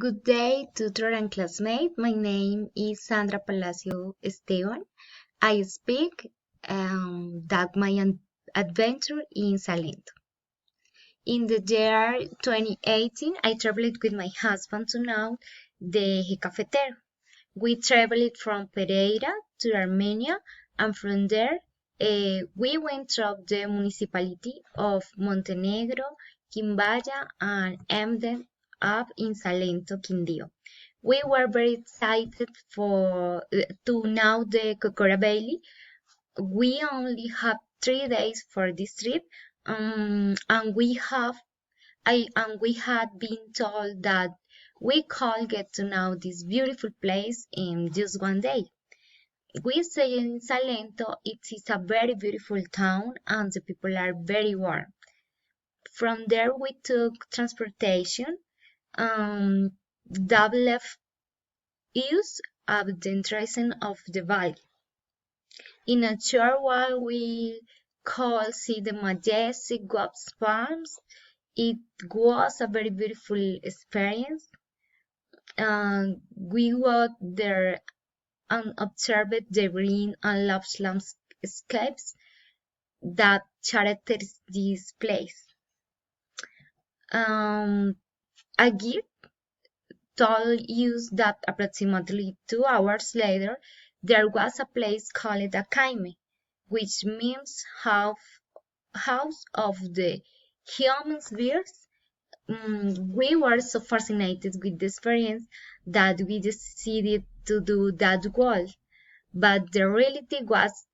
Good day, tutor and classmate. My name is Sandra Palacio Esteban. I speak that my adventure in Salento. In the year 2018, I traveled with my husband to know the Eje Cafetero. We traveled from Pereira to Armenia, and from there, we went through the municipality of Montenegro, Quimbaya, and ended up in Salento, Quindío. We were very excited to know the Cocora Valley. We only have 3 days for this trip, and we had been told that we could get to know this beautiful place in just one day. We stay in Salento. It is a very beautiful town, and the people are very warm. From there, we took transportation that left us at the entrance of the valley. In a short while, we could see the majestic Guaps farms. It was a very beautiful experience. We walked there and observed the green and lush landscapes that characterize this place. A guide told us that approximately 2 hours later there was a place called Acaime, which means house of the human spirits. We were so fascinated with the experience that we decided to do that wall. But the reality was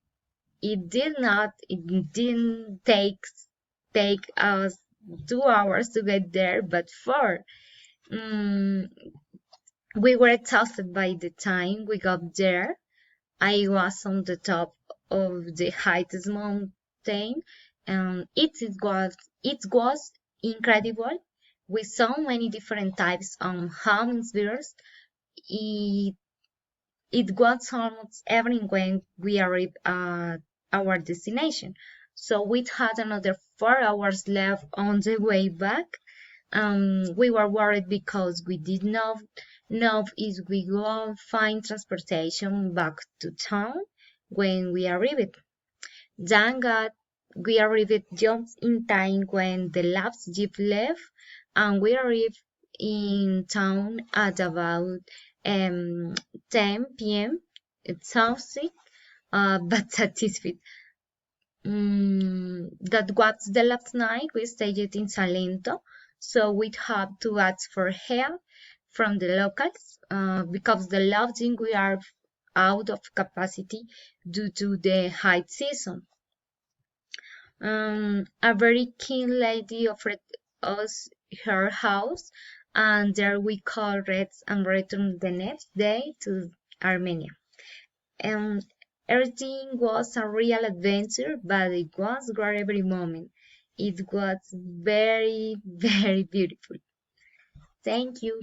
it didn't take us 2 hours to get there, but four. Mm, we were exhausted by the time we got there. I was on the top of the highest mountain, and it was incredible with so many different types of hummingbirds. It it was almost evening when we arrived at our destination, so we had another 4 hours left on the way back. We were worried because we did not know if we would find transportation back to town when we arrived. Thank God we arrived just in time when the last jeep left, and we arrived in town at about 10 p.m. Exhausted, but satisfied. That was the last night we stayed in Salento, so we'd have to ask for help from the locals because the lodging we are out of capacity due to the high season. A very keen lady offered us her house, and there we called rest and returned the next day to Armenia. And everything was a real adventure, but it was great every moment. It was very, very beautiful. Thank you.